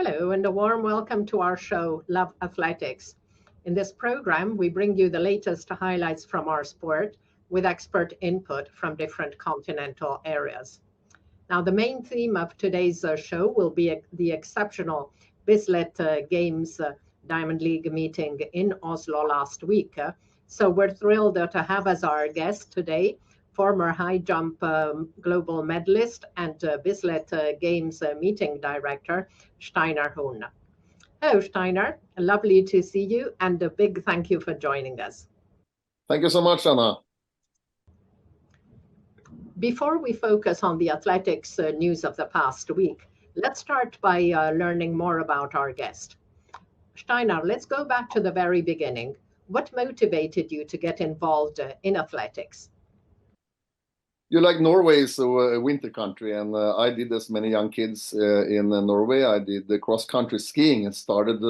Hello, and a warm welcome to our show, Love Athletics. In this program, we bring you the latest highlights from our sport with expert input from different continental areas. Now, the main theme of today's show will be the exceptional Bislett Games Diamond League meeting in Oslo last week. So we're thrilled to have as our guest today former high jump global medalist and Bislett Games meeting director, Steinar Hoen. Hello, Steinar. Lovely to see you, and a big thank you for joining us. Thank you so much, Anna. Before we focus on the athletics news of the past week, let's start by learning more about our guest. Steinar, let's go back to the very beginning. What motivated you to get involved in athletics? You like Norway is a winter country, and I did, as many young kids in Norway, I did the cross-country skiing. It started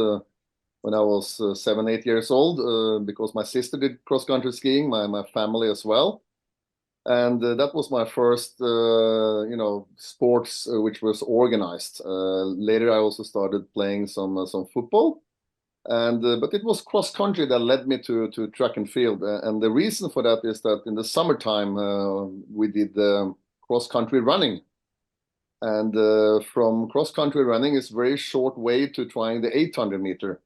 when I was 7, 8 years old because my sister did cross-country skiing, my family as well. And that was my first, sports which was organized. Later, I also started playing some football. But it was cross country that led me to track and field, and the reason for that is that in the summertime we did cross country running, and from cross country running is very short way to trying the 800 meter,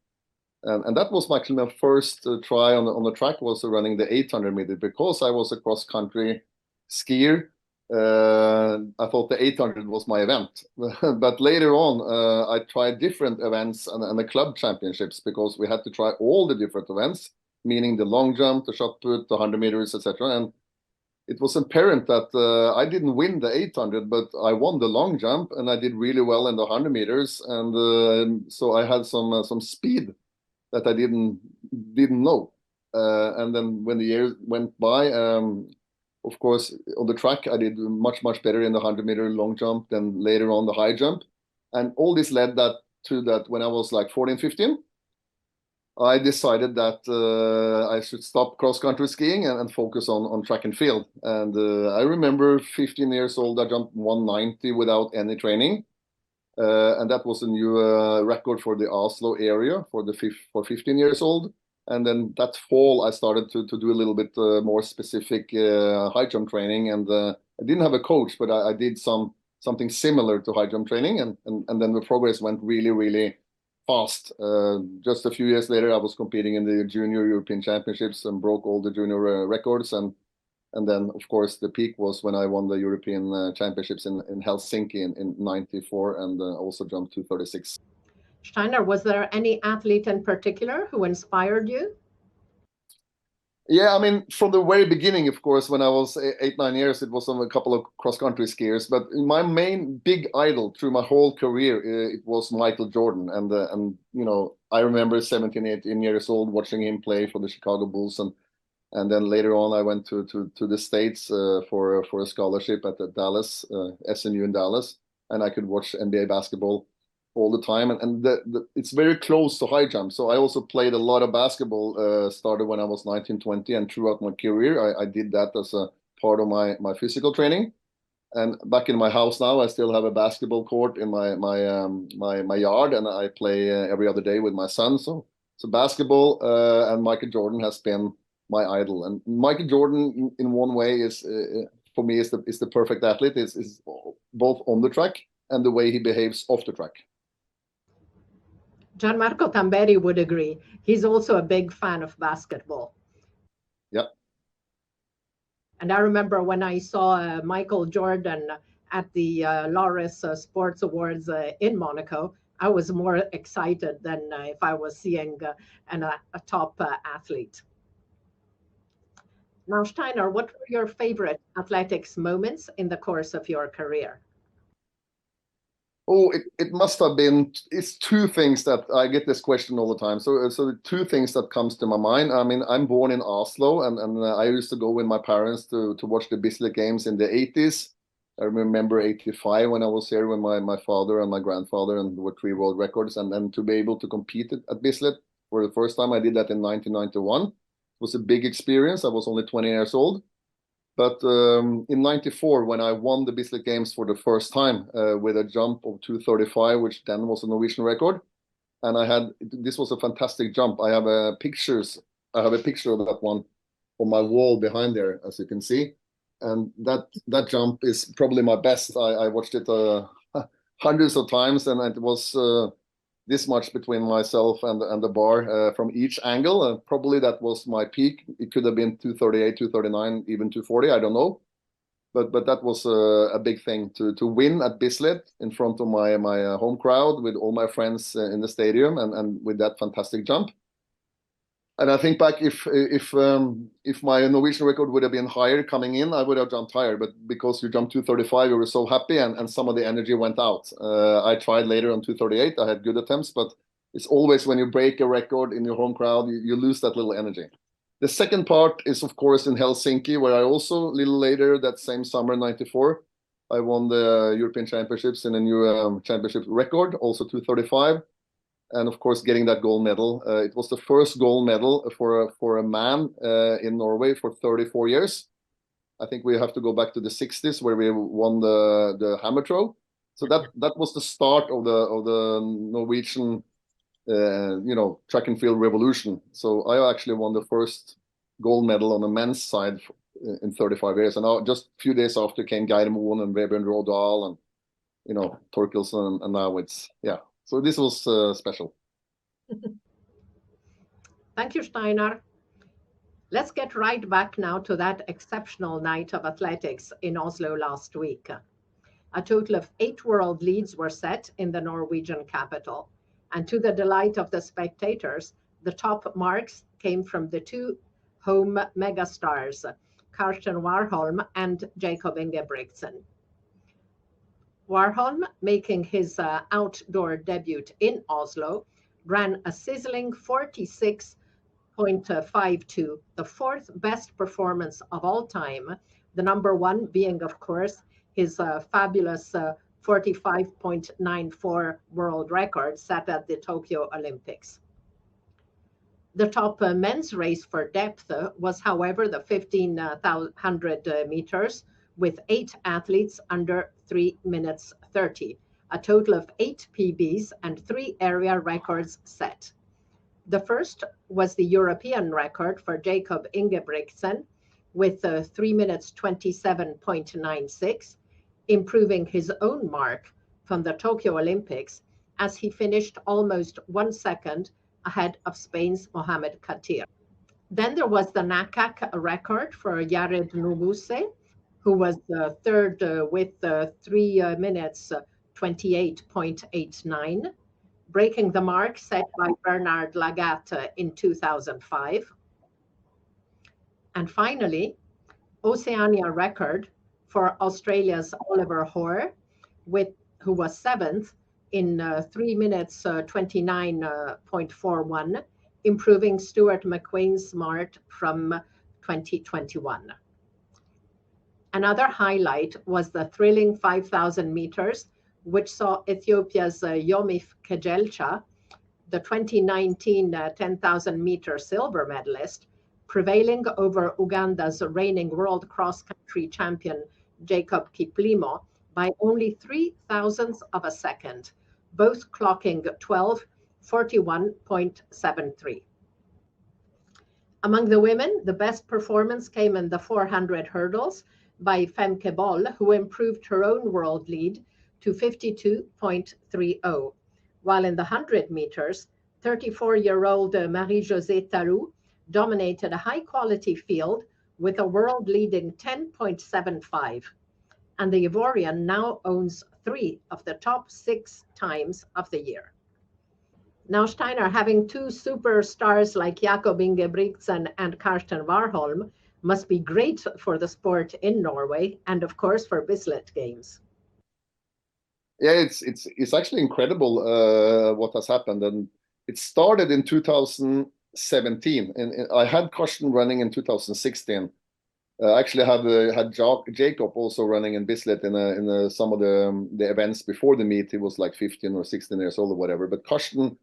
and that was my first try on the track was running the 800 meter because I was a cross country skier. I thought the 800 was my event, but later on I tried different events and the club championships because we had to try all the different events, meaning the long jump, the shot put, the 100 meters, etc. And it was apparent that I didn't win the 800, but I won the long jump and I did really well in the 100 meters, and so I had some speed that I didn't know. And then when the years went by, of course, on the track, I did much better in the 100-meter long jump than later on the high jump. And all this led to that when I was like 14, 15, I decided that I should stop cross-country skiing and focus on track and field. And I remember 15 years old, I jumped 190 without any training. And that was a new record for the Oslo area for 15 years old. And then that fall, I started to do a little bit more specific high jump training. And I didn't have a coach, but I did something similar to high jump training. And then the progress went really fast. Just a few years later, I was competing in the Junior European Championships and broke all the junior records. And then, of course, the peak was when I won the European Championships in Helsinki in 94 and also jumped 236. Steinar, was there any athlete in particular who inspired you? Yeah, I mean, from the very beginning, of course, when I was 8, 9 years, it was a couple of cross-country skiers. But my main big idol through my whole career, it was Michael Jordan. And I remember 17, 18 years old watching him play for the Chicago Bulls. And then later on, I went to the States for a scholarship at the Dallas, SNU in Dallas. And I could watch NBA basketball all the time, and it's very close to high jump. So I also played a lot of basketball, started when I was 19, 20, and throughout my career, I did that as a part of my physical training. And back in my house now, I still have a basketball court in my yard, and I play every other day with my son. So basketball and Michael Jordan has been my idol. And Michael Jordan, in one way, is for me is the perfect athlete. Is both on the track and the way he behaves off the track. Gianmarco Tamberi would agree. He's also a big fan of basketball. Yeah. And I remember when I saw Michael Jordan at the Laureus Sports Awards in Monaco, I was more excited than if I was seeing a top athlete. Now, Steinar, what were your favorite athletics moments in the course of your career? Oh, it must have been, it's two things that I get this question all the time. So the two things that comes to my mind. I mean, I'm born in Oslo, and I used to go with my parents to watch the Bislett Games in the 80s. I remember 85 when I was here with my father and my grandfather, and there were 3 world records. And then to be able to compete at Bislett for the first time, I did that in 1991. It was a big experience. I was only 20 years old. But in '94, when I won the Bislett Games for the first time with a jump of 2:35, which then was a Norwegian record, and this was a fantastic jump. I have a picture of that one on my wall behind there, as you can see. And that jump is probably my best. I watched it hundreds of times, and it was this much between myself and the bar from each angle. Probably that was my peak. It could have been 2:38, 2:39, even 2:40. I don't know. But that was a big thing to win at Bislett in front of my home crowd with all my friends in the stadium and with that fantastic jump. And I think back, if my Norwegian record would have been higher coming in, I would have jumped higher. But because you jumped 2:35, you were so happy, and some of the energy went out. I tried later on 2:38. I had good attempts, but it's always when you break a record in your home crowd, you lose that little energy. The second part is, of course, in Helsinki, where I also, a little later that same summer, '94, I won the European Championships in a new championship record, also 2:35. And of course, getting that gold medal. It was the first gold medal for a man in Norway for 34 years. I think we have to go back to the '60s where we won the hammer throw. So that was the start of the Norwegian track and field revolution. So I actually won the first gold medal on the men's side in 35 years. And just a few days after came Geir Moen and Vebjørn Rådal and Torkelsen, and now it's So this was special. Thank you, Steinar. Let's get right back now to that exceptional night of athletics in Oslo last week. A total of 8 world leads were set in the Norwegian capital. And to the delight of the spectators, the top marks came from the 2 home megastars, Karsten Warholm and Jakob Ingebrigtsen. Warholm, making his outdoor debut in Oslo, ran a sizzling 46.52, the 4th best performance of all time, the number 1 being, of course, his fabulous 45.94 world record set at the Tokyo Olympics. The top men's race for depth was, however, the 1500 meters, with 8 athletes under 3 minutes 30, a total of 8 PBs and 3 area records set. The first was the European record for Jakob Ingebrigtsen with 3 minutes 27.96, improving his own mark from the Tokyo Olympics as he finished almost 1 second ahead of Spain's Mohamed Khatir. Then there was the NACAC record for Yared Nuguse, who was third with 3 minutes 28.89, breaking the mark set by Bernard Lagat in 2005. And finally, Oceania record for Australia's Oliver Hoare, who was 7th in 3 minutes 29.41, improving Stuart McQueen's mark from 2021. Another highlight was the thrilling 5,000 meters, which saw Ethiopia's Yomif Kejelcha, the 2019 10,000 meter silver medalist, prevailing over Uganda's reigning world cross-country champion, Jacob Kiplimo, by only 0.03 of a second, both clocking 12:41.73. Among the women, the best performance came in the 400 hurdles by Femke Boll, who improved her own world lead to 52.30, while in the 100 meters, 34-year-old Marie-Josée Tarou dominated a high-quality field with a world-leading 10.75, and the Ivorian now owns 3 of the top 6 times of the year. Now, Steinar, having 2 superstars like Jakob Ingebrigtsen and Karsten Warholm must be great for the sport in Norway and, of course, for Bislett Games. Yeah, it's actually incredible what has happened, and it started in 2017, and I had Karsten running in 2016. Actually, had Jacob also running in Bislett in some of the events before the meet. He was like 15 or 16 years old or whatever. But Karsten,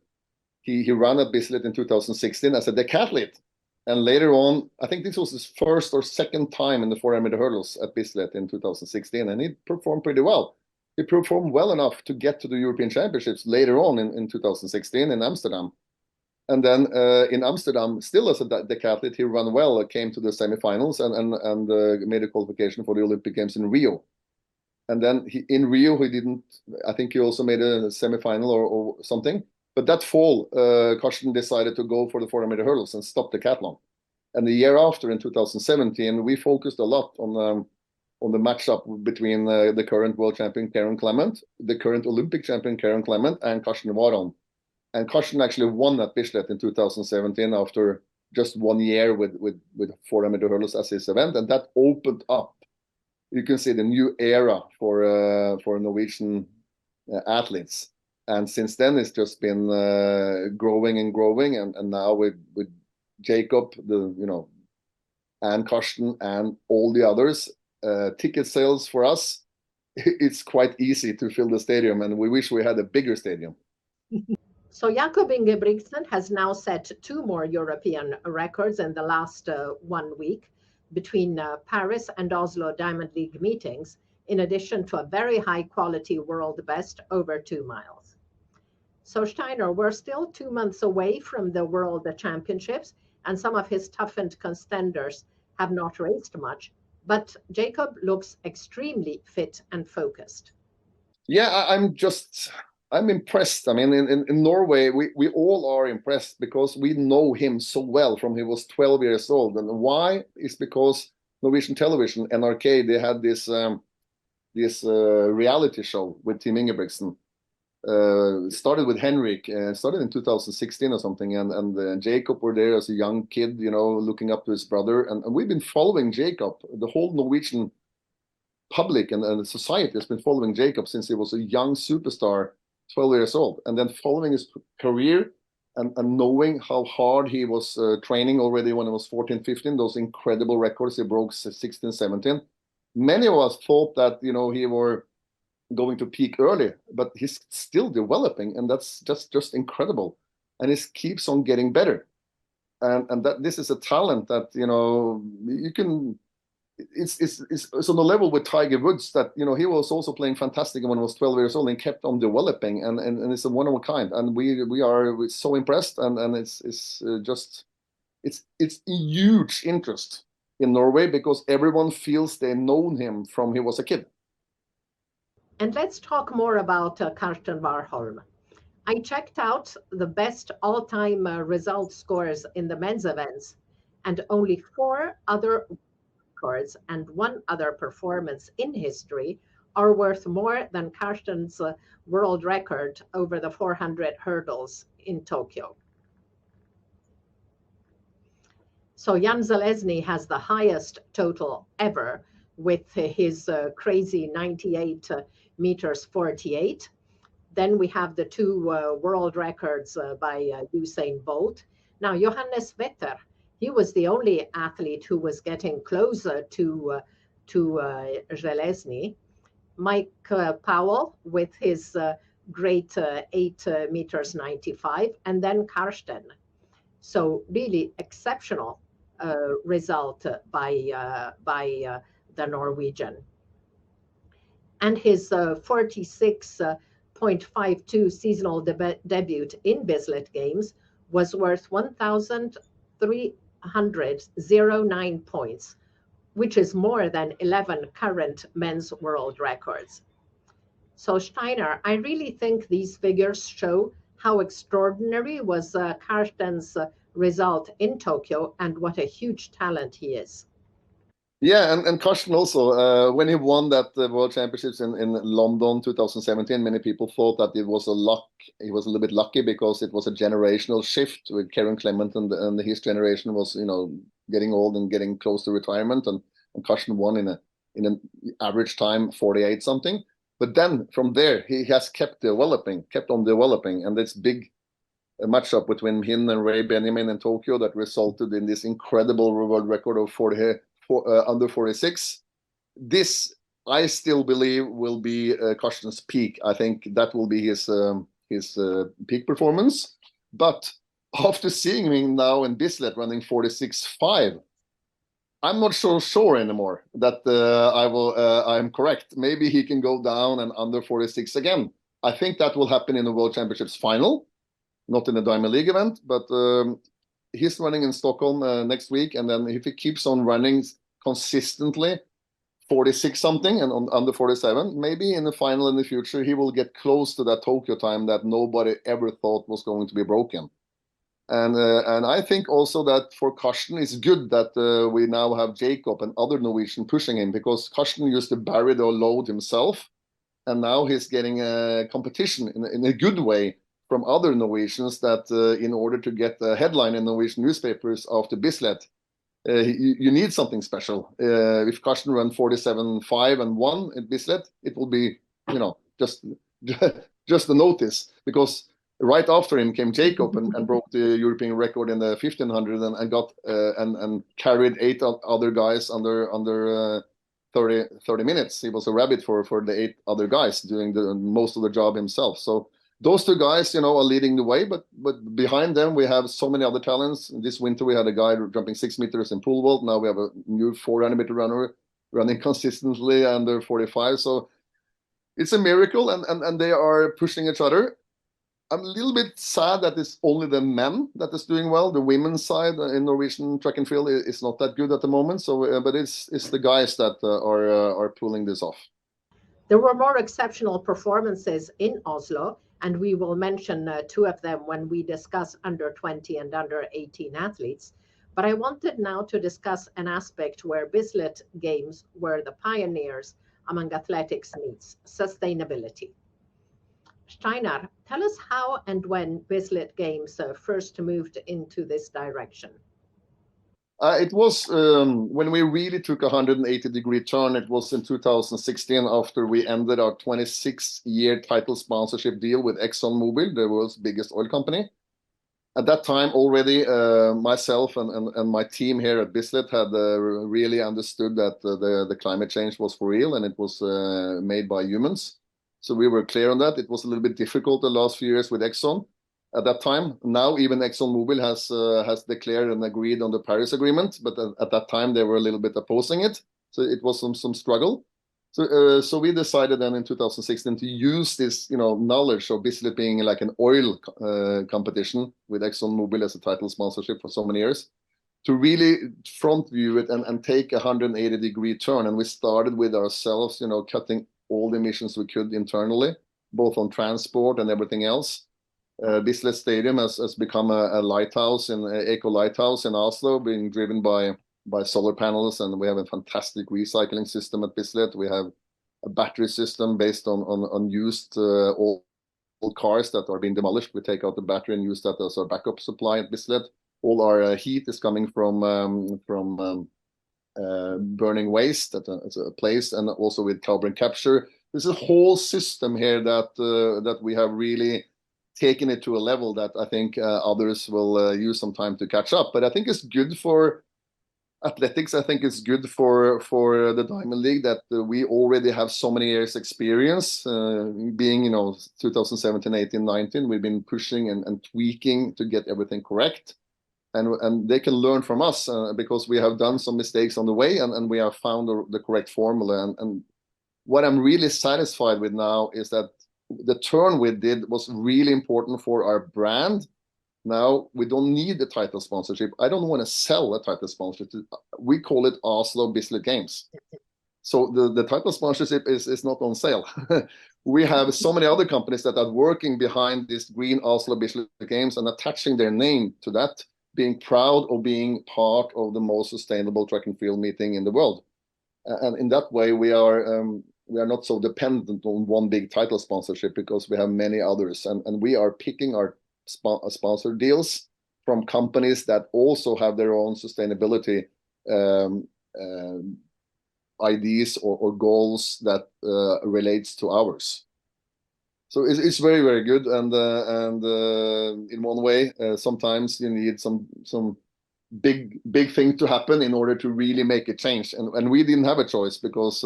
he ran at Bislett in 2016 as a decathlete. And later on, I think this was his first or second time in the 400-meter hurdles at Bislett in 2016, and he performed pretty well. He performed well enough to get to the European Championships later on in 2016 in Amsterdam. And then in Amsterdam, still as a decathlete, he ran well, came to the semifinals and made a qualification for the Olympic Games in Rio. And then in Rio, he didn't, I think he also made a semifinal or something. But that fall, Karsten decided to go for the 400-meter hurdles and stop the decathlon. And the year after, in 2017, we focused a lot on the matchup between the current world champion Karen Clement, the current Olympic champion Karen Clement, and Karsten Warholm. And Karsten actually won at Bislett in 2017 after just 1 year with 400-meter hurdles as his event, and that opened up, you can see, the new era for Norwegian athletes. And since then, it's just been growing and growing, and now with Jacob, and Karsten and all the others, ticket sales for us, it's quite easy to fill the stadium, and we wish we had a bigger stadium. So Jakob Ingebrigtsen has now set 2 more European records in the last 1 week between Paris and Oslo Diamond League meetings, in addition to a very high quality world best over 2 miles. So Steinar, we're still 2 months away from the World Championships, and some of his toughened contenders have not raced much, but Jacob looks extremely fit and focused. Yeah, I'm impressed. I mean, in Norway, we all are impressed because we know him so well from he was 12 years old. And why? Is because Norwegian television, NRK, they had this reality show with Team Ingebrigtsen. Started with Henrik, started in 2016 or something, and Jacob were there as a young kid, looking up to his brother. And we've been following Jacob, the whole Norwegian public and the society has been following Jacob since he was a young superstar, 12 years old, and then following his career and knowing how hard he was training already when he was 14, 15, those incredible records he broke 16, 17. Many of us thought that, he were going to peak early, but he's still developing, and that's just incredible. And he keeps on getting better. And that this is a talent that, you can, it's on the level with Tiger Woods that he was also playing fantastic when he was 12 years old and kept on developing, and it's a one of a kind, and we are so impressed, and it's a huge interest in Norway because everyone feels they known him from he was a kid. And let's talk more about Karsten Warholm. I checked out the best all-time result scores in the men's events, and only 4 other records and 1 other performance in history are worth more than Karsten's world record over the 400 hurdles in Tokyo. So Jan Zalesny has the highest total ever with his crazy 98 meters 48. Then we have the 2 world records by Usain Bolt. Now Johannes Vetter, he was the only athlete who was getting closer to Zalesny. Mike Powell with his great 8 meters 95, and then Karsten. So really exceptional result by the Norwegian. And his 46.52 seasonal debut in Bislett Games was worth 1,309 points, which is more than 11 current men's world records. So Steinar, I really think these figures show how extraordinary was Karsten's result in Tokyo and what a huge talent he is. Yeah, and Karsten also, when he won that World Championships in London 2017, many people thought that it was he was a little bit lucky because it was a generational shift with Karen Clement, and his generation was, getting old and getting close to retirement, and Karsten won in an average time 48 something. But then from there, he has kept on developing, and this big matchup between him and Ray Benjamin in Tokyo that resulted in this incredible world record of under 46. This, I still believe, will be Karsten's peak. I think that will be his peak performance. But after seeing him now in Bislett running 46.5, I'm not so sure anymore that I'm correct. Maybe he can go down and under 46 again. I think that will happen in the World Championships final, not in the Diamond League event, but he's running in Stockholm next week. And then if he keeps on running consistently 46 something and on under 47, maybe in the final in the future, he will get close to that Tokyo time that nobody ever thought was going to be broken. And I think also that for Karsten, it's good that we now have Jacob and other Norwegian pushing him, because Karsten used to bury the load himself, and now he's getting a competition in a good way from other Norwegians that in order to get a headline in Norwegian newspapers after Bislett, you need something special. If Karsten run 47.5 and 1 at Bislett, it will be, just just a notice, because right after him came Jacob and broke the European record in the 1500 and got and carried 8 other guys under 30 minutes. He was a rabbit for the 8 other guys, doing the most of the job himself. So those 2 guys, are leading the way, but behind them we have so many other talents. This winter we had a guy jumping 6 meters in pole vault. Now we have a new 400-meter runner running consistently under 45. So it's a miracle, and they are pushing each other. I'm a little bit sad that it's only the men that is doing well. The women's side in Norwegian track and field is not that good at the moment. So, but it's the guys that are pulling this off. There were more exceptional performances in Oslo, and we will mention 2 of them when we discuss under 20 and under 18 athletes. But I wanted now to discuss an aspect where Bislett Games were the pioneers among athletics meets, sustainability. Steinar, tell us how and when Bislett Games first moved into this direction. It was when we really took a 180-degree turn. It was in 2016 after we ended our 26-year title sponsorship deal with ExxonMobil, the world's biggest oil company. At that time already, myself and my team here at Bislett had really understood that the climate change was for real and it was made by humans. So we were clear on that. It was a little bit difficult the last few years with Exxon at that time. Now even ExxonMobil has declared and agreed on the Paris Agreement, but at that time they were a little bit opposing it. So it was some struggle. So we decided then in 2016 to use this knowledge of Bislett being like an oil competition with ExxonMobil as a title sponsorship for so many years, to really front view it and take a 180-degree turn. And we started with ourselves, cutting all the emissions we could internally, both on transport and everything else. Bislett Stadium has become a lighthouse, an eco lighthouse in Oslo, being driven by solar panels, and we have a fantastic recycling system at Bislett. We have a battery system based on used old cars that are being demolished. We take out the battery and use that as our backup supply at Bislett. All our heat is coming from burning waste at a place, and also with carbon capture. There's a whole system here that we have really taken it to a level that I think others will use some time to catch up. But I think it's good for athletics. I think it's good for the Diamond League that we already have so many years experience, being 2017, 18, 19. We've been pushing and tweaking to get everything correct. And they can learn from us because we have done some mistakes on the way, and we have found the correct formula. And what I'm really satisfied with now is that the turn we did was really important for our brand. Now we don't need the title sponsorship. I don't want to sell a title sponsorship. We call it Oslo Bislett Games. So the title sponsorship is not on sale. We have so many other companies that are working behind this green Oslo Bislett Games and attaching their name to that, being proud of being part of the most sustainable track and field meeting in the world. And in that way, we are not so dependent on one big title sponsorship, because we have many others. And we are picking our sponsor deals from companies that also have their own sustainability ideas or goals that relates to ours. So it's very, very good, and in one way, sometimes you need some big thing to happen in order to really make a change, and we didn't have a choice because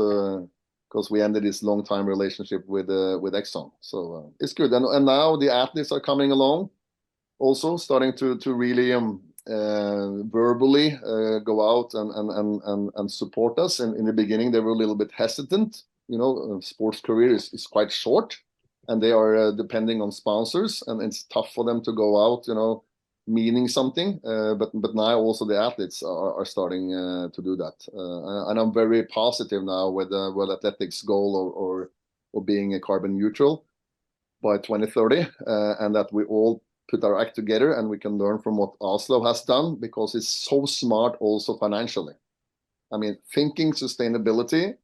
we ended this long time relationship with Exxon. So it's good, and now the athletes are coming along. also starting to really verbally go out and support us. And in the beginning, they were a little bit hesitant. You know, sports career is quite short, and they are depending on sponsors, and it's tough for them to go out, you know, meaning something. But now also the athletes are starting to do that, and I'm very positive now with World Athletics goal or being a carbon neutral by 2030, and that we all put our act together and we can learn from what Oslo has done, because it's so smart also financially. I mean, thinking sustainability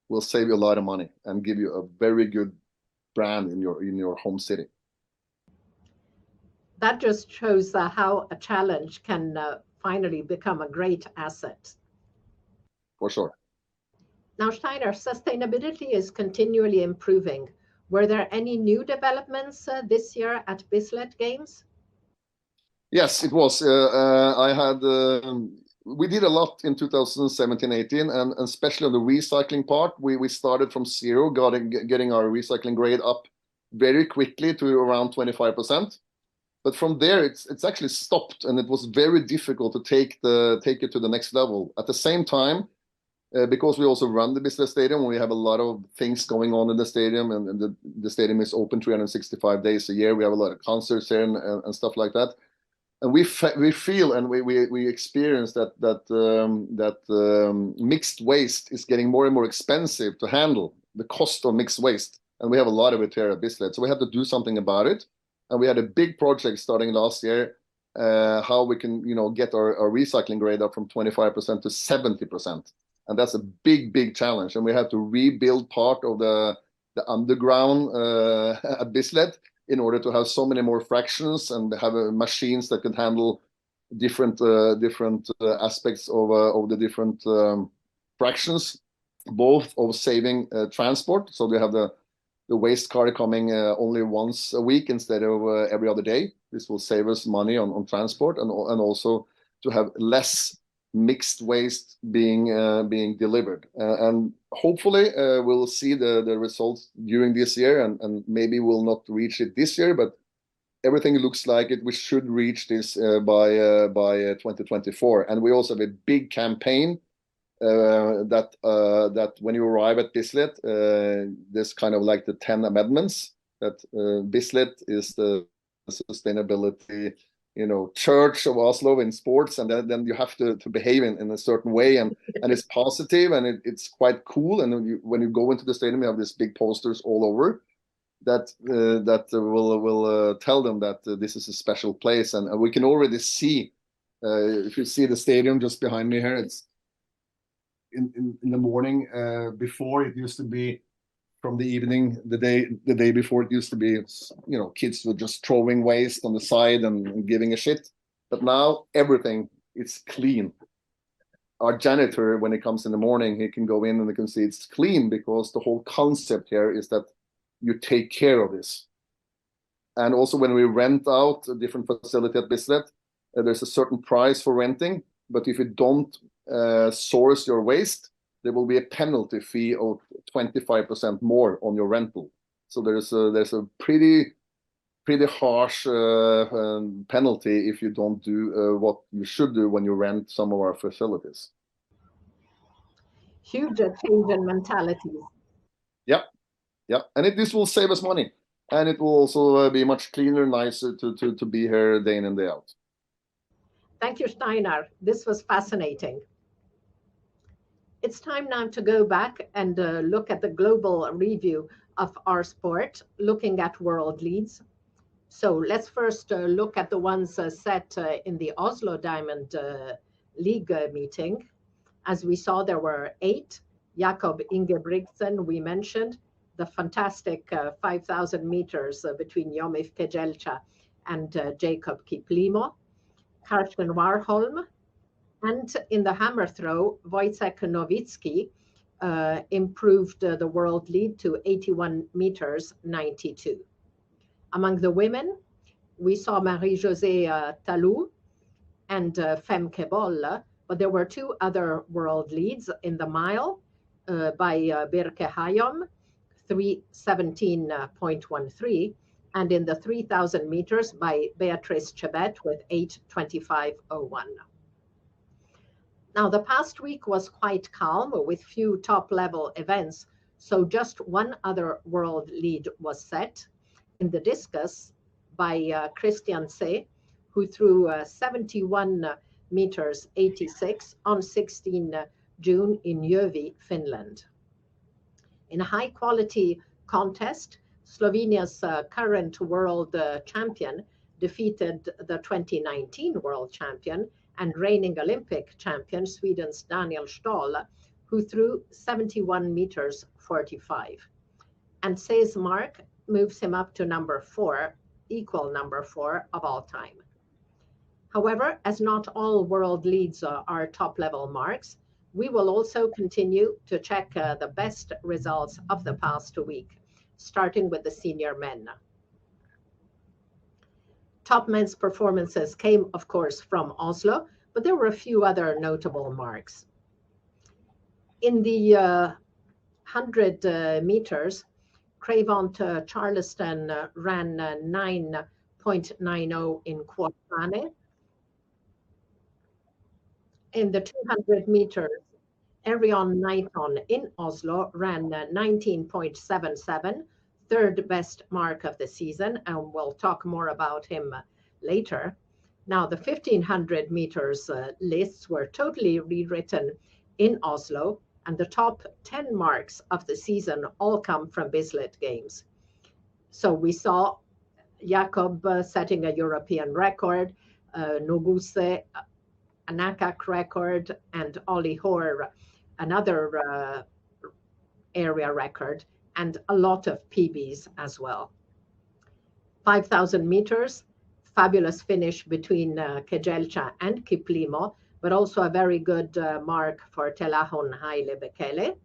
will save you a lot of money and give you a very good brand in your home city. That just shows how a challenge can finally become a great asset. For sure. Now, Steinar, sustainability is continually improving. Were there any new developments this year at Bislett Games? Yes, it was. We did a lot in 2017-18, and especially on the recycling part, we started from zero, getting our recycling grade up very quickly to around 25%. But from there, it's actually stopped, and it was very difficult to take it to the next level. At the same time, because we also run the Bislett Stadium, we have a lot of things going on in the stadium, and the stadium is open 365 days a year. We have a lot of concerts here and stuff like that. And we feel and we experience that mixed waste is getting more and more expensive to handle, the cost of mixed waste, and we have a lot of it here at Bislett, so we have to do something about it. And we had a big project starting last year, how we can get our recycling grade up from 25% to 70%, and that's a big challenge. And we have to rebuild part of the underground at Bislett in order to have so many more fractions and have machines that can handle different aspects of the different fractions, both of saving transport. So we have the waste car coming only once a week instead of every other day. This will save us money on transport, and also to have less mixed waste being delivered. And hopefully we'll see the results during this year, and maybe we'll not reach it this year, but everything looks like it. We should reach this by 2024. And we also have a big campaign that when you arrive at Bislett, there's kind of like the 10 amendments that Bislett is the sustainability church of Oslo in sports, and then you have to behave in a certain way, and it's positive, and it's quite cool. And when you go into the stadium, you have these big posters all over that will tell them that this is a special place. And we can already see, if you see the stadium just behind me here, it's in the morning. Before, it used to be from the evening, the day before, it used to be kids were just throwing waste on the side and giving a shit. But now everything is clean. Our janitor, when he comes in the morning, he can go in and he can see it's clean, because the whole concept here is that you take care of this. And also when we rent out a different facility at Bislett, there's a certain price for renting, but if you don't source your waste, there will be a penalty fee of 25% more on your rental. So there's a pretty harsh penalty if you don't do what you should do when you rent some of our facilities. Huge change in mentalities. Yeah, and this will save us money, and it will also be much cleaner, nicer to be here day in and day out. Thank you, Steinar. This was fascinating. It's time now to go back and look at the global review of our sport, looking at world leads. So let's first look at the ones set in the Oslo Diamond League meeting. As we saw, there were 8. Jakob Ingebrigtsen, we mentioned, the fantastic 5,000 meters between Jomif Kejelcha and Jacob Kiplimo. Karsten Warholm. And in the hammer throw, Wojciech Nowicki improved the world lead to 81 meters 92. Among the women, we saw Marie-Josée Talou and Femke Boll, but there were 2 other world leads in the mile by Birke Hayom, 3:17.13, and in the 3,000 meters by Beatrice Chebet with 8:25:01. Now, the past week was quite calm with few top-level events, so just one other world lead was set in the discus by Christian Se, who threw 71 meters 86 on 16 June in Jõhvi, Finland. In a high-quality contest, Slovenia's current world champion defeated the 2019 world champion and reigning Olympic champion, Sweden's Daniel Stahl, who threw 71 meters 45. And Se's mark moves him up to number 4, equal number 4 of all time. However, as not all world leads are top-level marks, we will also continue to check the best results of the past week, starting with the senior men. Top men's performances came, of course, from Oslo, but there were a few other notable marks. In the 100 meters, Crevant Charleston ran 9.90 in Quadrane. In the 200 meters, Arion Knighton in Oslo ran 19.77, third best mark of the season, and we'll talk more about him later. Now, the 1,500 meters lists were totally rewritten in Oslo, and the top 10 marks of the season all come from Bislett Games. So we saw Jakob setting a European record, Noguse a NACAC record, and Ollie Hoare another area record, and a lot of PBs as well. 5,000 meters, fabulous finish between Kejelcha and Kiplimo, but also a very good mark for Telahon Haile Bekele.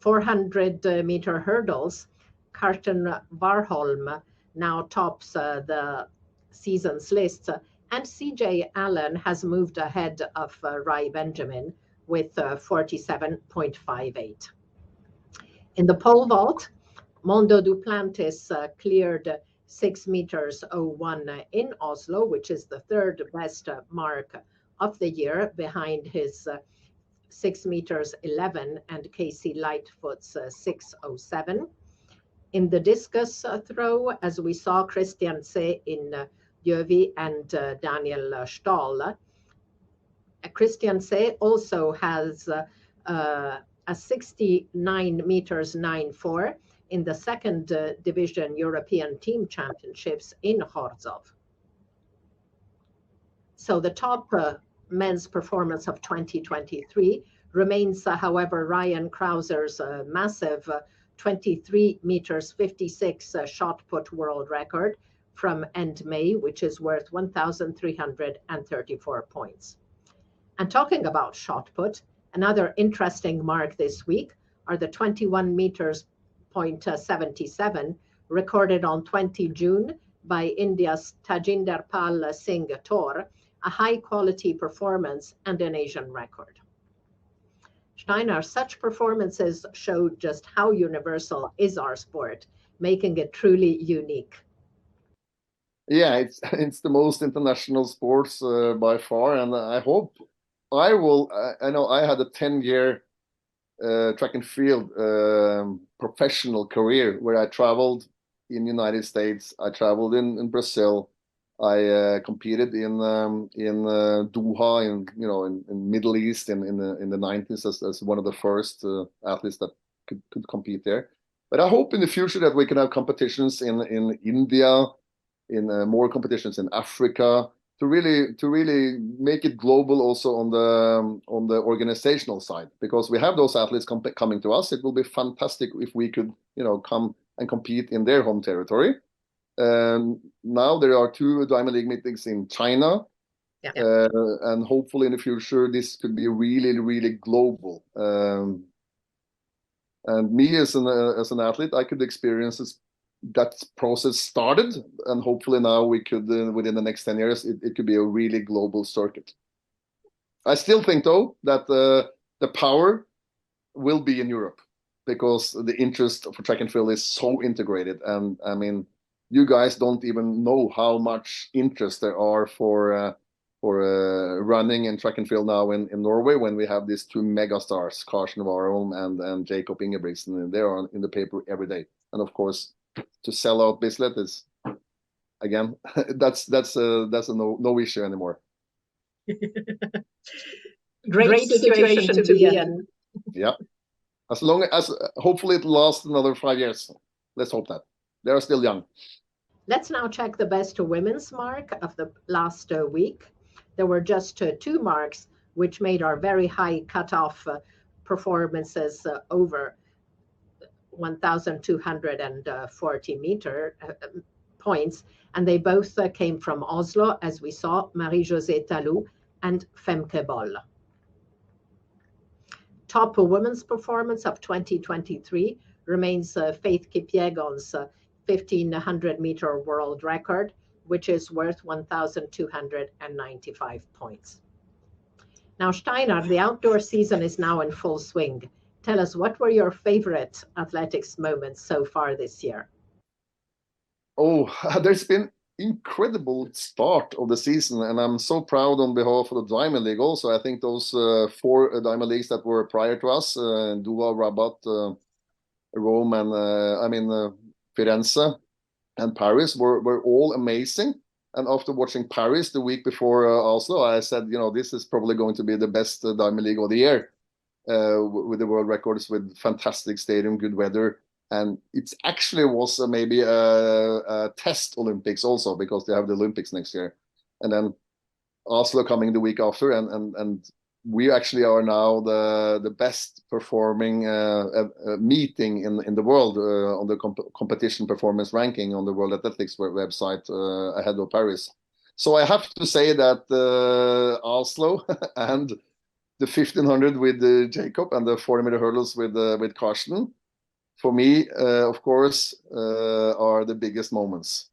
400-meter hurdles, Carsten Warholm now tops the season's list, and CJ Allen has moved ahead of Rai Benjamin with 47.58. In the pole vault, Mondo Duplantis cleared 6 meters 01 in Oslo, which is the third best mark of the year behind his 6 meters 11 and Casey Lightfoot's 6:07. In the discus throw, as we saw Christian Se in Jõhvi and Daniel Stahl, Christian Se also has a 69 meters 9.4 in the second division European Team Championships in Chorzów. So the top men's performance of 2023 remains, however, Ryan Krauser's massive 23 meters 56 shot put world record from end May, which is worth 1,334 points. And talking about shot put, another interesting mark this week are the 21 meters 0.77 recorded on 20 June by India's Tajinder Pal Singh Tor, a high quality performance and an Asian record. Steinar, such performances show just how universal is our sport, making it truly unique. Yeah, it's the most international sports by far, and I hope I will. I know I had a 10-year track and field professional career where I traveled in the United States, I traveled in Brazil, I competed in Doha, in Middle East in the 90s as one of the first athletes that could compete there. But I hope in the future that we can have competitions in India, in more competitions in Africa, to really make it global also on the organizational side, because we have those athletes coming to us. It will be fantastic if we could come and compete in their home territory. Now there are 2 Diamond League meetings in China, yeah. And hopefully in the future this could be really global. And me as an athlete, I could experience that process started, and hopefully now we could within the next 10 years it could be a really global circuit. I still think though that the power will be in Europe. because the interest for track and field is so integrated. And I mean, you guys don't even know how much interest there are for running and track and field now in Norway, when we have these two mega stars, Karsten Warholm and Jakob Ingebrigtsen, and they are in the paper every day. And of course, to sell out Bislett is, again, that's a no issue anymore. Great situation to be in. Yeah, as long as hopefully it lasts another 5 years. Let's hope that. They are still young. Let's now check the best women's mark of the last week. There were just 2 marks which made our very high cutoff performances over 1,240 meter points, and they both came from Oslo, as we saw, Marie-Josée Talou and Femke Boll. Top women's performance of 2023 remains Faith Kipyegon's 1,500 meter world record, which is worth 1,295 points. Now, Steinar, the outdoor season is now in full swing. Tell us, what were your favorite athletics moments so far this year? Oh, there's been incredible start of the season, and I'm so proud on behalf of the Diamond League also. I think those 4 Diamond Leagues that were prior to us, Doha, Rabat, Rome, and Firenze and Paris were all amazing. And after watching Paris the week before Oslo, I said, you know, this is probably going to be the best Diamond League of the year, with the world records, with fantastic stadium, good weather. And it actually was maybe a test Olympics also, because they have the Olympics next year. And then Oslo coming the week after, and we actually are now the best performing meeting in the world on the competition performance ranking on the World Athletics website, ahead of Paris. So I have to say that Oslo and the 1,500 with Jakob and the 400 meter hurdles with Karsten, for me, of course, are the biggest moments.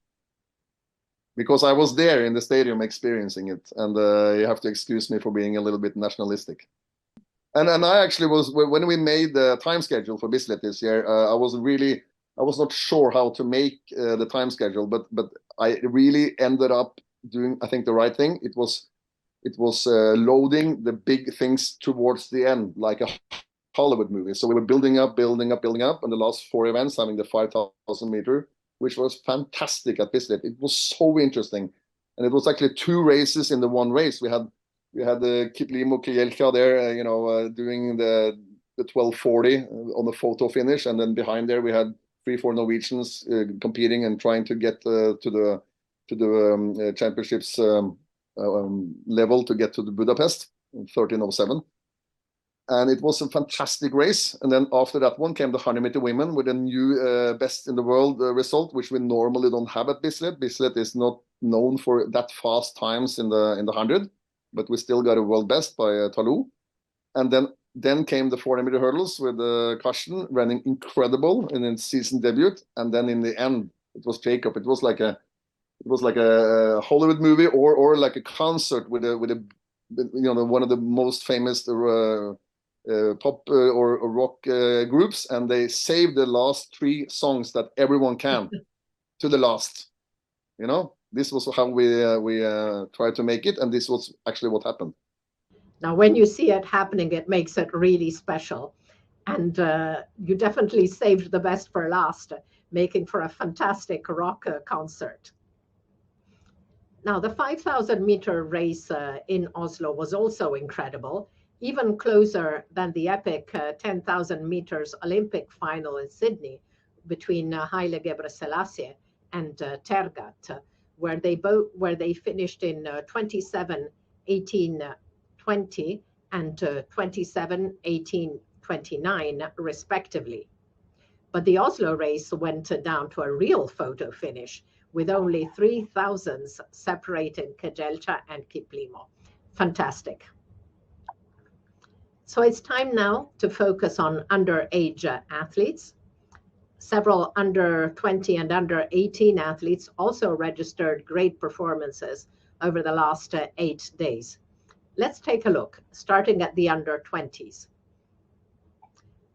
Because I was there in the stadium experiencing it, and you have to excuse me for being a little bit nationalistic. And I actually was, when we made the time schedule for Bislett this year, I was not sure how to make the time schedule, but I really ended up doing, I think, the right thing. It was loading the big things towards the end, like a Hollywood movie. So we were building up, and the last 4 events, having the 5,000 meter, which was fantastic at Bislett. It was so interesting, and it was actually 2 races in the one race. We had the Kiplimo Kielka there, doing the 12:40 on the photo finish, and then behind there we had 3-4 Norwegians competing and trying to get to the championships level to get to the Budapest in 13:07. And it was a fantastic race. And then after that one came the 100 meter women with a new best in the world result, which we normally don't have at Bislett. Bislett is not known for that fast times in the 100, but we still got a world best by Talou. And then came the 400 meter hurdles with Karsten running incredible in his season debut. And then in the end, it was Jakob. It was like a Hollywood movie or like a concert with one of the most famous pop or rock groups, and they saved the last 3 songs that everyone can to the last. This was how we tried to make it, and this was actually what happened. Now, when you see it happening, it makes it really special, and you definitely saved the best for last, making for a fantastic rock concert. Now, the 5,000 meter race in Oslo was also incredible, even closer than the epic 10,000 meters Olympic final in Sydney between Haile Gebrselassie and Tergat, where they finished in 27, 18, 20 and 27, 18, 29 respectively. But the Oslo race went down to a real photo finish with only 3,000s separating Kejelcha and Kiplimo. Fantastic. So it's time now to focus on underage athletes. Several under 20 and under 18 athletes also registered great performances over the last 8 days. Let's take a look, starting at the under 20s.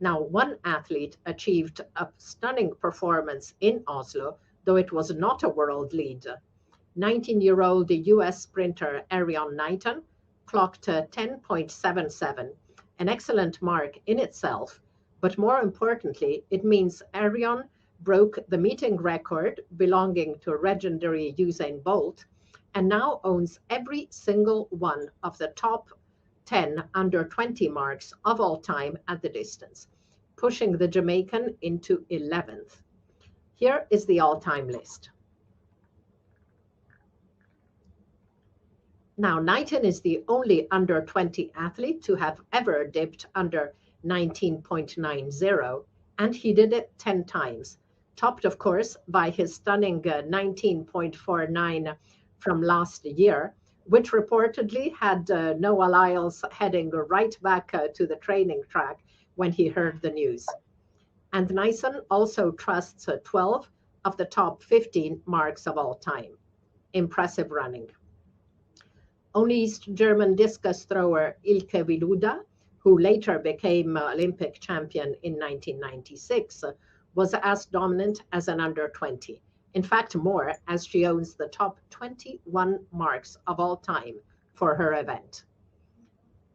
Now, one athlete achieved a stunning performance in Oslo, though it was not a world lead. 19-year-old US sprinter Arion Knighton clocked 10.77, an excellent mark in itself, but more importantly, it means Arion broke the meeting record belonging to legendary Usain Bolt and now owns every single one of the top 10 under 20 marks of all time at the distance, pushing the Jamaican into 11th. Here is the all-time list. Now, Knighton is the only under 20 athlete to have ever dipped under 19.90, and he did it 10 times, topped, of course, by his stunning 19.49 from last year, which reportedly had Noah Lyles heading right back to the training track when he heard the news. And Knighton also trusts 12 of the top 15 marks of all time. Impressive running. Only East German discus thrower Ilke Viluda, who later became Olympic champion in 1996, was as dominant as an under 20. In fact, more, as she owns the top 21 marks of all time for her event.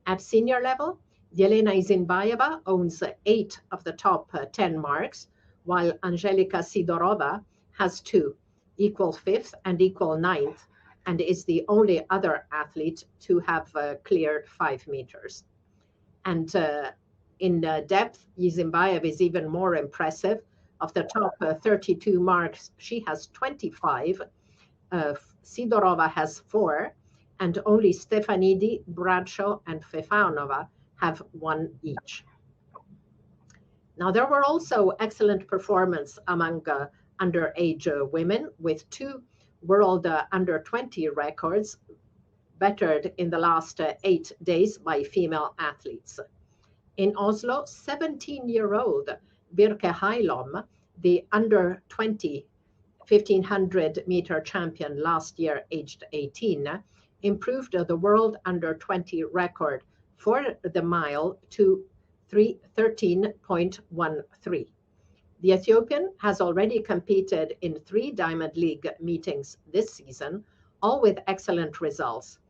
At senior level, Jelena Isinbayeva owns 8 of the top 10 marks, while Angelika Sidorova has 2, equal 5th and equal 9th, and is the only other athlete to have cleared 5 meters. And in depth, Isinbayeva is even more impressive. Of the top 32 marks, she has 25. Sidorova has 4, and only Stefanidi, Bradshaw, and Fefanova have 1 each. Now, there were also excellent performances among underage women, with 2 world under 20 records bettered in the last 8 days by female athletes. In Oslo, 17-year-old Birke Heilom, the under 20 1500 meter champion last year, aged 18, improved the world under 20 record for the mile to 13.13. The Ethiopian has already competed in 3 Diamond League meetings this season, all with excellent results.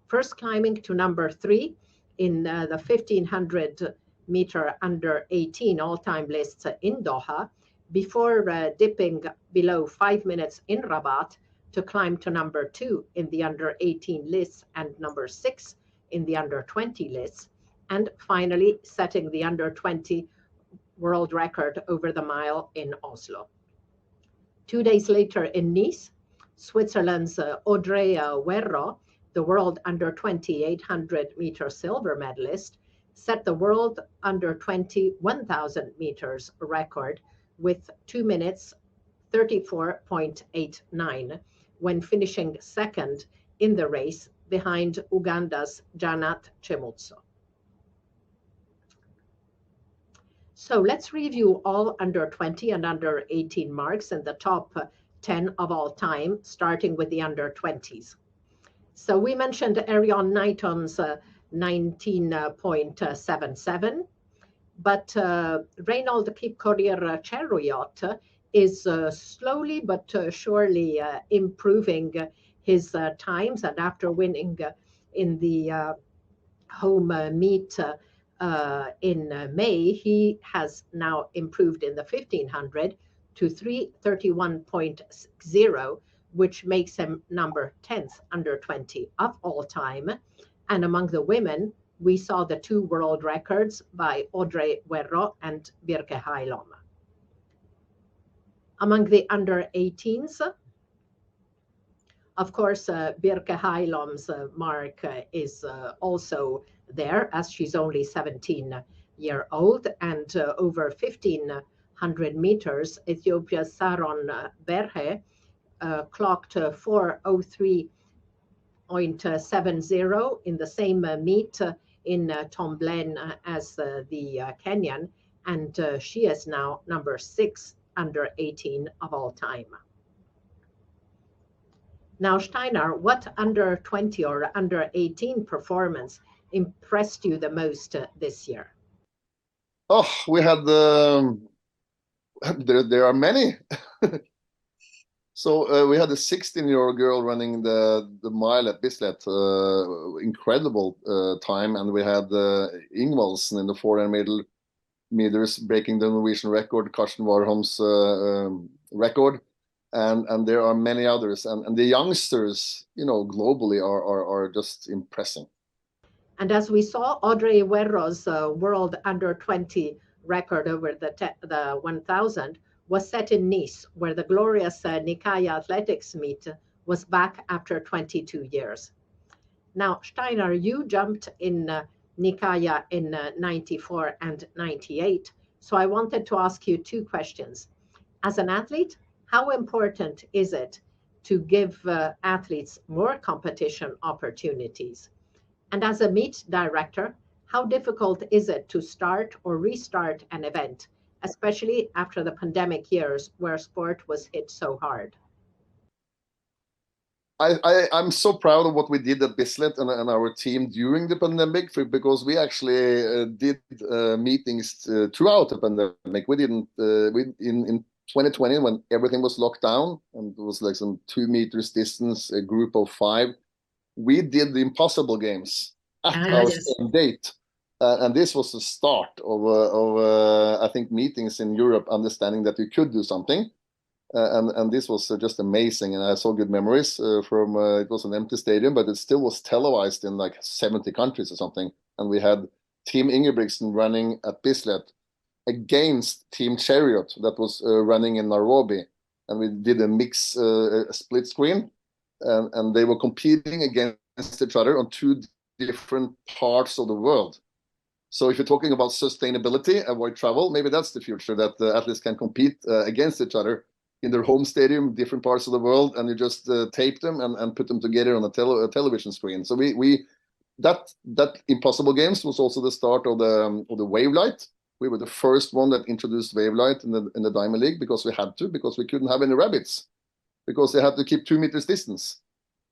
First climbing to number 3 in the 1500 meter under 18 all-time lists in Doha, before dipping below 5 minutes in Rabat to climb to number 2 in the under 18 lists and number 6 in the under 20 lists, and finally setting the under 20 world record over the mile in Oslo. 2 days later in Nice, Switzerland's Audrey Werro, the world under 20 800 meter silver medalist, set the world under 20 1000 meters record with 2 minutes 34.89 when finishing second in the race behind Uganda's Janat Chemutso. So let's review all under 20 and under 18 marks in the top 10 of all time, starting with the under 20s. So we mentioned Arion Knighton's 19.77, but Reynold Kipkorir Cheruiyot is slowly but surely improving his times, and after winning in the home meet in May, he has now improved in the 1500 to 3:31.60, which makes him number 10th under 20 of all time. And among the women, we saw the 2 world records by Audrey Werro and Birke Heilom. Among the under 18s, of course, Birke Heilom's mark is also there, as she's only 17-year-old, and over 1500 meters, Ethiopia's Saron Berhe clocked 4:03.70 in the same meet in Tomblaine as the Kenyan, and she is now number 6 under 18 of all time. Now, Steinar, what under 20 or under 18 performance impressed you the most this year? Oh, we had there are many. So we had a 16-year-old girl running the mile at Bislett, incredible time, and we had Ingvaldsen in the 400 meters breaking the Norwegian record, Karsten Warholm's record, and there are many others, and the youngsters, globally are just impressing. And as we saw, Audrey Huerro's world under 20 record over the 1000 was set in Nice, where the glorious Nikaya athletics meet was back after 22 years. Now, Steinar, you jumped in Nikaya in 94 and 98. So I wanted to ask you two questions. As an athlete, how important is it to give athletes more competition opportunities? And as a meet director, how difficult is it to start or restart an event, especially after the pandemic years where sport was hit so hard? I'm so proud of what we did at Bislett and our team during the pandemic, because we actually did meetings throughout the pandemic. We didn't in 2020, when everything was locked down and it was like some 2 meters distance, a group of 5. We did the impossible games at our Yes. same date. And this was the start of I think, meetings in Europe, understanding that you could do something. And this was just amazing. And I saw good memories from, it was an empty stadium, but it still was televised in like 70 countries or something. And we had Team Ingebrigtsen running at Bislett against Team Chariot that was running in Nairobi. And we did a mix, a split screen. And they were competing against each other on 2 different parts of the world. So if you're talking about sustainability, avoid travel, maybe that's the future, that athletes can compete against each other in their home stadium, different parts of the world, and you just tape them and put them together on a television screen. So that Impossible Games was also the start of the wave light. We were the first one that introduced wave light in the Diamond League, because we couldn't have any rabbits, because they had to keep 2 meters distance.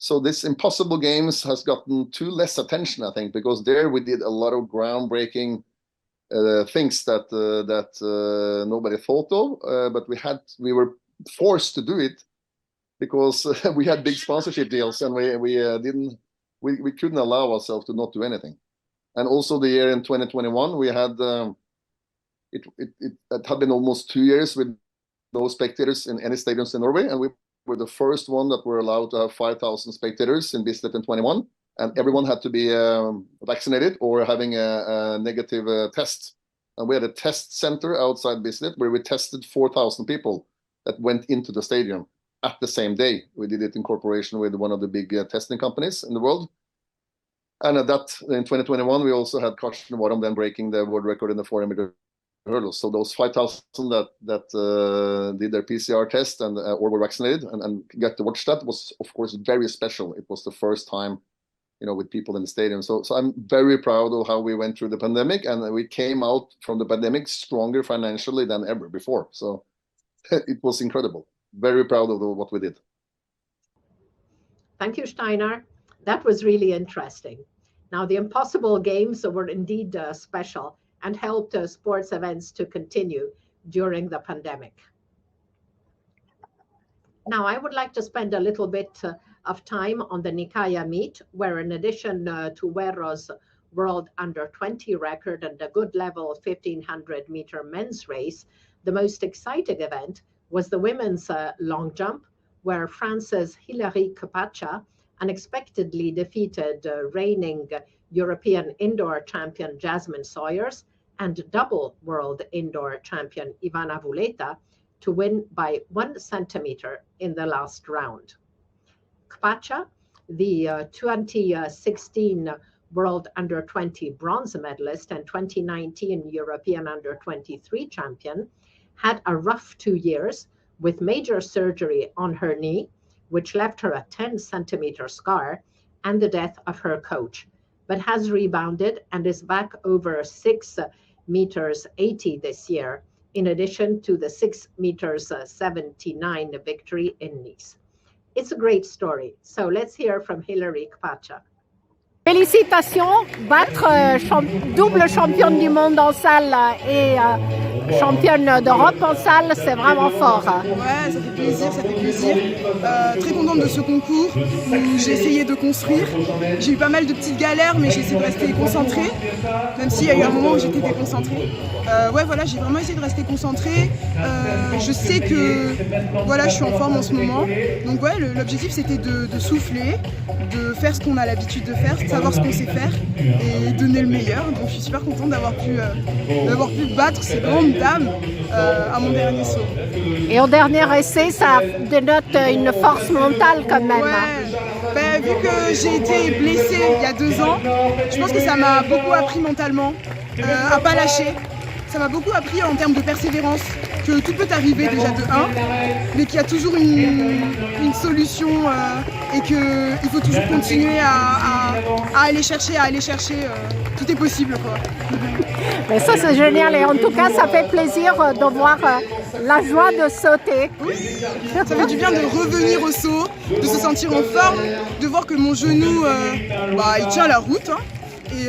So this Impossible Games has gotten too less attention, I think, because there we did a lot of groundbreaking things that nobody thought of, but we were forced to do it because we had big sponsorship deals, and we couldn't allow ourselves to not do anything. And also the year in 2021, we had it had been almost 2 years with no spectators in any stadiums in Norway, and we were the first one that were allowed to have 5,000 spectators in Bislett in 21, and everyone had to be vaccinated or having a negative test. And we had a test center outside Bislett where we tested 4,000 people that went into the stadium at the same day. We did it in cooperation with one of the big testing companies in the world. And in 2021, we also had Karsten Warholm then breaking the world record in the 400-meter hurdles. So those 5,000 that did their PCR test and or were vaccinated and got to watch that was, of course, very special. It was the first time, with people in the stadium. So I'm very proud of how we went through the pandemic, and we came out from the pandemic stronger financially than ever before. So it was incredible. Very proud of what we did. Thank you, Steinar. That was really interesting. Now, the Impossible Games were indeed special and helped sports events to continue during the pandemic. Now, I would like to spend a little bit of time on the Nikaya meet, where in addition to Huerro's world under 20 record and a good level 1,500-meter men's race, the most exciting event was the women's long jump, where France's Hilary Kpacha unexpectedly defeated reigning European indoor champion Jasmine Sawyers and double world indoor champion Ivana Vuleta to win by 1 centimeter in the last round. Kpacha, the 2016 World Under 20 bronze medalist and 2019 European Under 23 champion, had a rough 2 years with major surgery on her knee, which left her a 10-centimeter scar and the death of her coach, but has rebounded and is back over 6 meters 80 this year, in addition to the 6 meters 79 victory in Nice. It's a great story. So let's hear from Hilary Kpacha. Félicitations, battre double championne du monde en salle et championne d'Europe en salle, c'est vraiment fort. Ouais, ça fait plaisir, ça fait plaisir. Très contente de ce concours où j'ai essayé de construire. J'ai eu pas mal de petites galères, mais j'ai essayé de rester concentrée, même s'il y a eu un moment où j'étais déconcentrée. Ouais, voilà, j'ai vraiment essayé de rester concentrée. Je sais que voilà, je suis en forme en ce moment. Donc ouais, l'objectif c'était de souffler, de faire ce qu'on a l'habitude de faire, de savoir ce qu'on sait faire et donner le meilleur. Donc je suis super contente d'avoir pu battre ces grandes dames à mon dernier saut. Et au dernier essai, ça dénote une force mentale quand même. Ouais, ben, vu que j'ai été blessée il y a 2 ans, je pense que ça m'a beaucoup appris mentalement à pas lâcher. Ça m'a beaucoup appris en termes de persévérance, que tout peut arriver déjà de 1, mais qu'il y a toujours une solution et qu'il faut toujours continuer à aller chercher, tout est possible quoi. Mais ça c'est génial et en tout cas ça fait plaisir de voir la joie de sauter. Oui, ça fait du bien de revenir au saut, de se sentir en forme, de voir que mon genou il tient la route. Hein. Et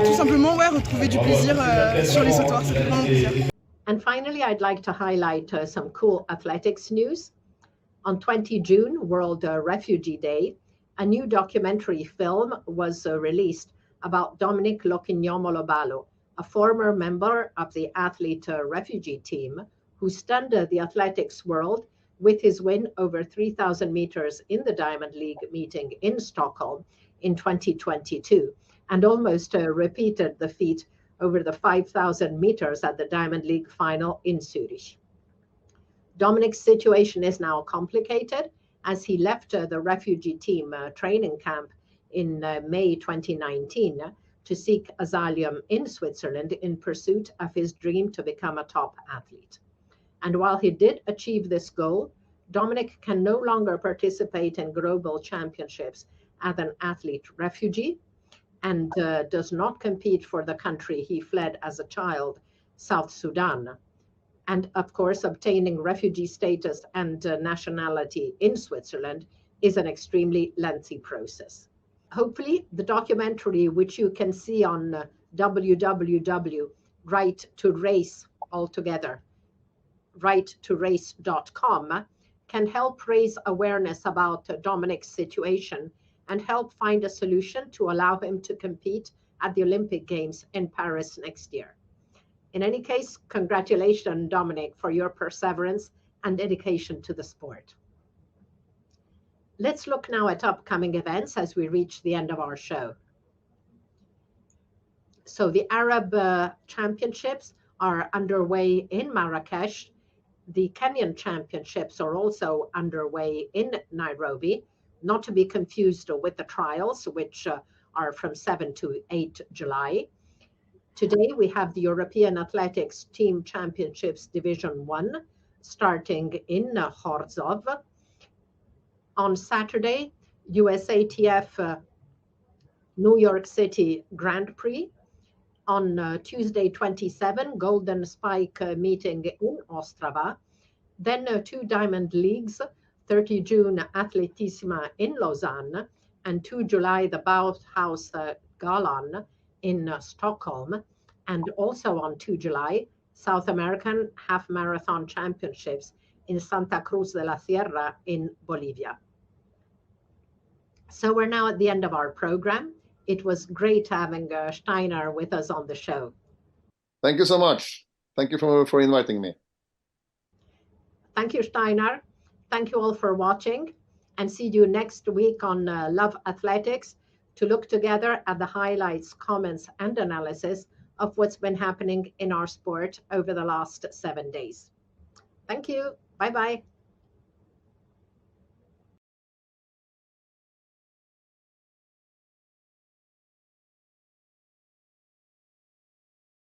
tout simplement retrouver du plaisir sur les sautoirs, ça fait vraiment plaisir. And finally, I'd like to highlight some cool athletics news. On 20 June, World Refugee Day, a new documentary film was released about Dominic Lokinyomolobalo, a former member of the athlete refugee team who stunned the athletics world with his win over 3,000 meters in the Diamond League meeting in Stockholm in 2022. And almost repeated the feat over the 5,000 meters at the Diamond League final in Zurich. Dominic's situation is now complicated as he left the refugee team training camp in May 2019 to seek asylum in Switzerland in pursuit of his dream to become a top athlete. And while he did achieve this goal, Dominic can no longer participate in global championships as an athlete refugee and does not compete for the country he fled as a child, South Sudan. And of course, obtaining refugee status and nationality in Switzerland is an extremely lengthy process. Hopefully, the documentary, which you can see on right2race.com, can help raise awareness about Dominic's situation and help find a solution to allow him to compete at the Olympic Games in Paris next year. In any case, congratulations, Dominic, for your perseverance and dedication to the sport. Let's look now at upcoming events as we reach the end of our show. So the Arab Championships are underway in Marrakesh. The Kenyan Championships are also underway in Nairobi, not to be confused with the trials, which are from 7 to 8 July. Today, we have the European Athletics Team Championships Division 1 starting in Chorzów. On Saturday, USATF New York City Grand Prix. On Tuesday, 27, Golden Spike meeting in Ostrava. Then 2 Diamond Leagues, 30 June Atletissima in Lausanne, and 2 July the Bauhaus Galan in Stockholm, and also on 2 July, South American Half Marathon Championships in Santa Cruz de la Sierra in Bolivia. So we're now at the end of our program. It was great having Steinar with us on the show. Thank you so much. Thank you for inviting me. Thank you, Steinar. Thank you all for watching, and see you next week on Love Athletics to look together at the highlights, comments, and analysis of what's been happening in our sport over the last 7 days. Thank you. Bye-bye.